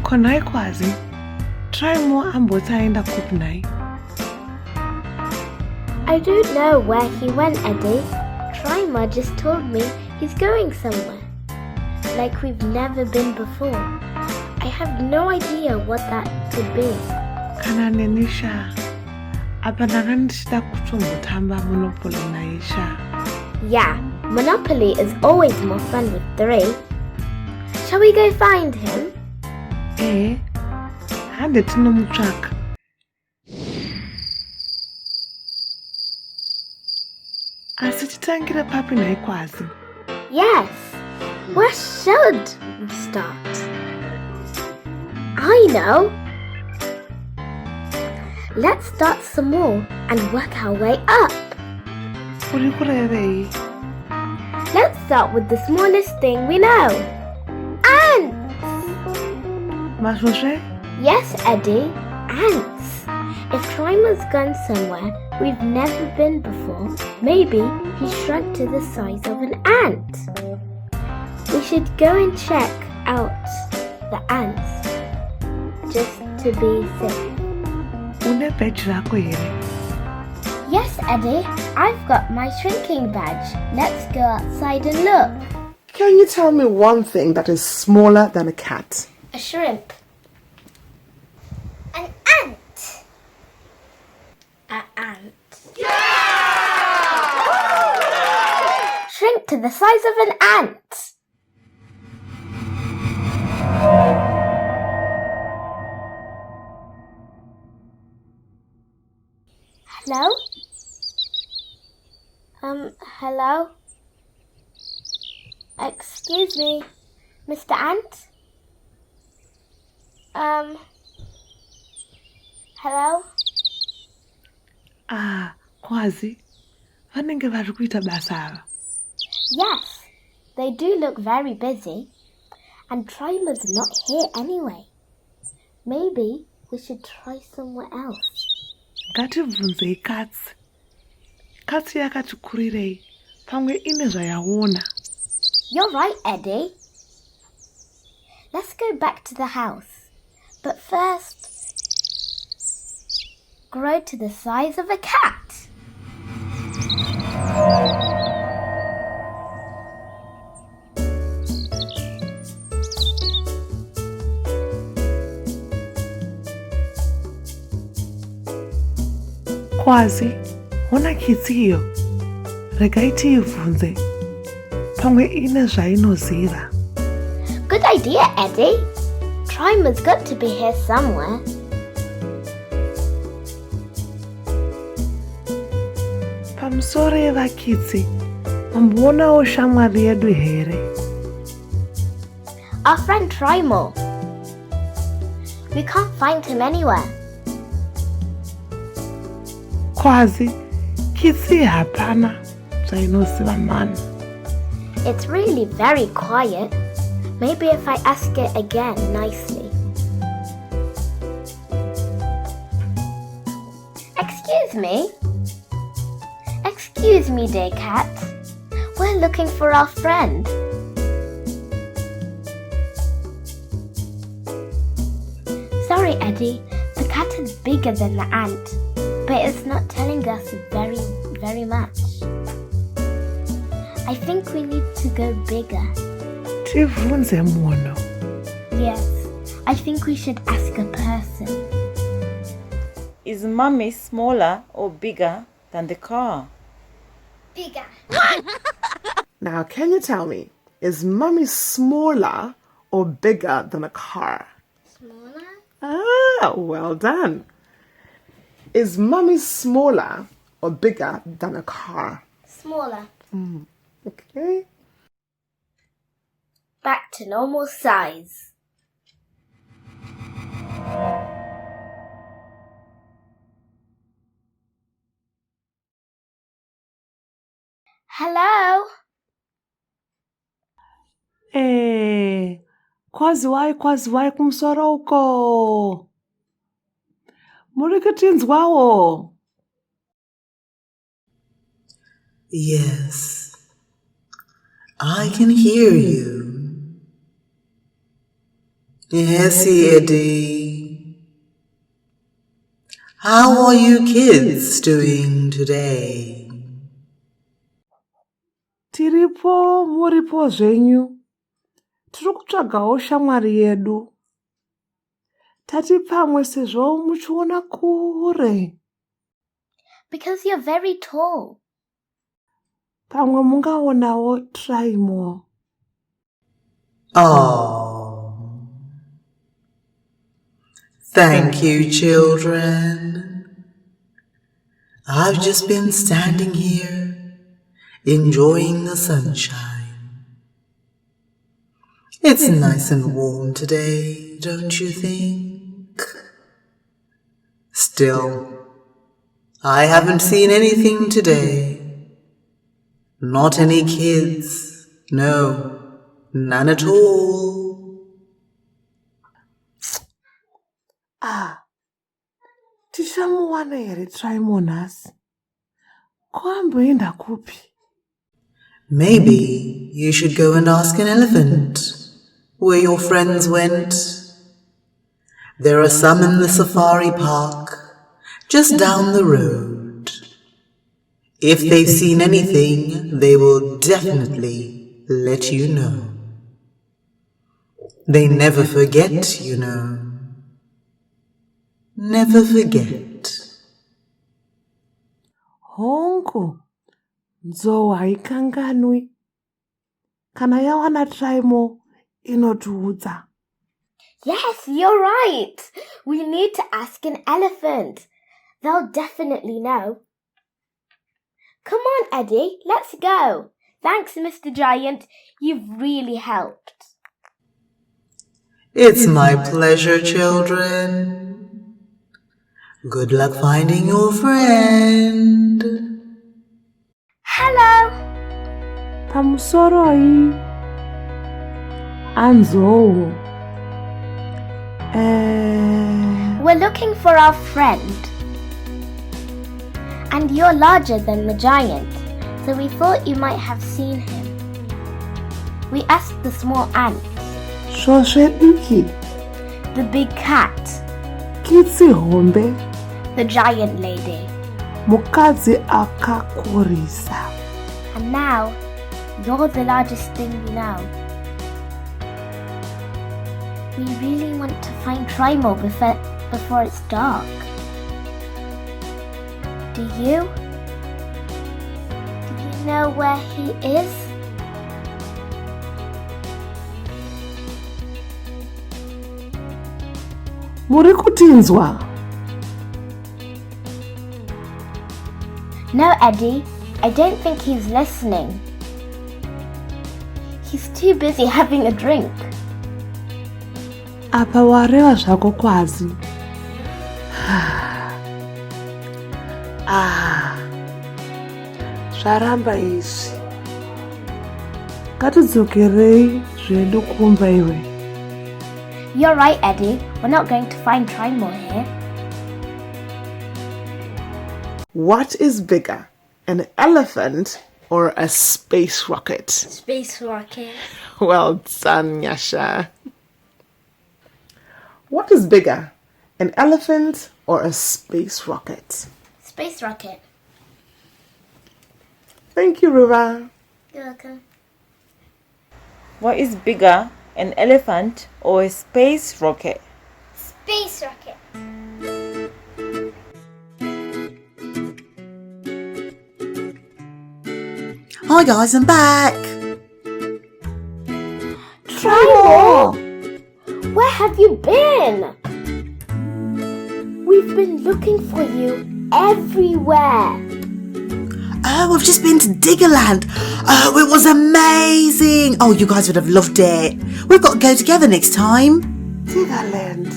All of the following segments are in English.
Konai Kwazi, Trymore ambotaenda kupnai. I don't know where he went, Eddy. Trymore just told me he's going somewhere. Like we've never been before. I have no idea what that could be. Kana nenisha. Apa nakanishita kutombotamba Monopoly naisha. Yeah, Monopoly is always more fun with 3. Shall we go find him? Hande tinomutsvaka. Asi titangira papi nai Kwazi? Yes. Where should we start? I know. Let's start small and work our way up. Let's start with the smallest thing we know. Ants! Masoshe? Yes, Eddy. Ants. If Trymore's gone somewhere we've never been before, maybe he shrunk to the size of an ant. We should go and check out the ants just to be safe. Yes, Eddy. I've got my shrinking badge. Let's go outside and look. Can you tell me one thing that is smaller than a cat? A shrimp. An ant. An ant. Yeah! Shrink to the size of an ant. Hello? Hello? Excuse me, Mr. Ant? Hello? Kwazi, vanenge vari kuita basa ava? Yes, they do look very busy. And Trymore's not here anyway. Maybe we should try somewhere else. Ngatibvunzei katsi. Katsi yakati kurirei, pamwe ine zvayaona. You're right, Eddy. Let's go back to the house. But first, grow to the size of a cat. Kwazi, hona kitsi iyo. Regai tiibvunze. Pamwe ine zvainoziva. Good idea, Eddy. Trymore's got to be here somewhere. Pamusoro yevakitsi, mambonawo shamwari yedu here? Our friend Trymore. We can't find him anywhere. Kwazi, kitsi hapana zvainoziva mani. It's really very quiet. Maybe if I ask it again nicely. Excuse me. Excuse me, dear cat. We're looking for our friend. Sorry, Eddy. The cat is bigger than the ant, but it's not telling us very much. I think we need to go bigger. Tivunze munhu. Yes, I think we should ask a person. Is Mummy smaller or bigger than the car? Bigger. Now, can you tell me, is Mummy smaller or bigger than a car? Smaller? Ah, well done. Is Mummy smaller or bigger than a car? Smaller. Okay. Back to normal size. Hello? Kwazi wai kumusoro uko. Muri kutinzwawo. Yes, I can hear you. Yes, Eddy. How are you kids doing today? Tiripo muripo zvenyu. Tiri kutsvagawo shamwari yedu. Tati pamwe sezvo muchiona kure. Because you're very tall. Pamwe mungaonawo Trymore. Oh, thank you, children. I've just been standing here, enjoying the sunshine. It's nice and warm today, don't you think? Still, I haven't seen anything today. Not any kids, no. None at all. Tichamuwana here Trymore nhasi. Kwamboenda kupi? Maybe you should go and ask an elephant where your friends went. There are some in the safari park, just down the road. If they've seen anything, they will definitely let you know. They never forget, you know. Never forget. Hongu, nzou haikanganwi. Kana yawana Trymore, inotiudza. Yes, you're right. We need to ask an elephant. They'll definitely know. Come on, Eddy, let's go. Thanks, Mr. Giant. You've really helped. It's my pleasure, children. Good luck finding your friend. Hello. Pamusoroi. Anzou. We're looking for our friend. And you're larger than the giant, so we thought you might have seen him. We asked the small ants, Shosvediki. the big cat, Kitsi hombe. the giant lady, Mukadzi akakurisa. and now you're the largest thing we know. We really want to find Trymore before it's dark. Do you? Do you know where he is? Muri kutinzwa? No, Eddy. I don't think he's listening. He's too busy having a drink. Apa wareva zvako Kwazi. Zvaramba izvi. Ngatidzokerei zvedu kumba iwe. You're right, Eddy. We're not going to find Trymore here. What is bigger, an elephant or a space rocket? Space rocket. Well done, Yasha. What is bigger, an elephant or a space rocket? Space rocket. Thank you, Ruva. You're welcome. What is bigger, an elephant or a space rocket? Space rocket. Hi guys, I'm back. Trymore! Where have you been? We've been looking for you everywhere. Oh, I've just been to Diggerland. Oh, it was amazing. Oh, you guys would have loved it. We've got to go together next time. Diggerland.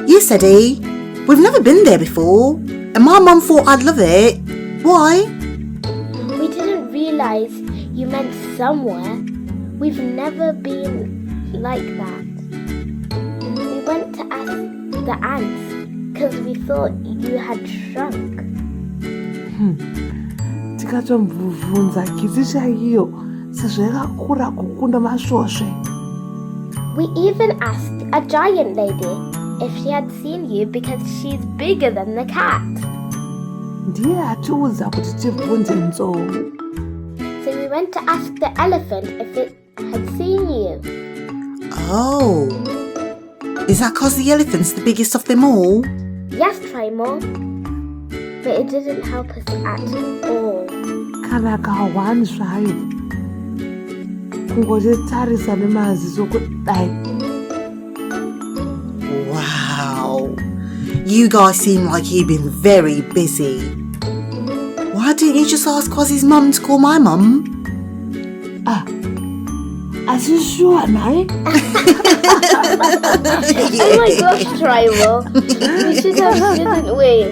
Yes, Eddy. We've never been there before. And my mum thought I'd love it. Why? We didn't realise you meant somewhere. We've never been like that. We went to ask the ants because we thought you had shrunk. Tikatomubvunza kitsi chaiyo sezvo yakakura kukunda masvosve. We even asked a giant lady if she had seen you because she's bigger than the cat. Ndiyathuza kuti tivhunze nzou. So we went to ask the elephant if it had seen you. Oh. Is that 'cause the elephant's the biggest of them all? Yes, Trymore. But it didn't help us at all. Kana ka-1 zvayo kungotitarisa nemaziso kudai. Wow. You guys seem like you've been very busy. Why didn't you just ask Kwazi's mum to call my mum? Are you sure, Nai? Oh my gosh, Trymore. We should have, shouldn't we?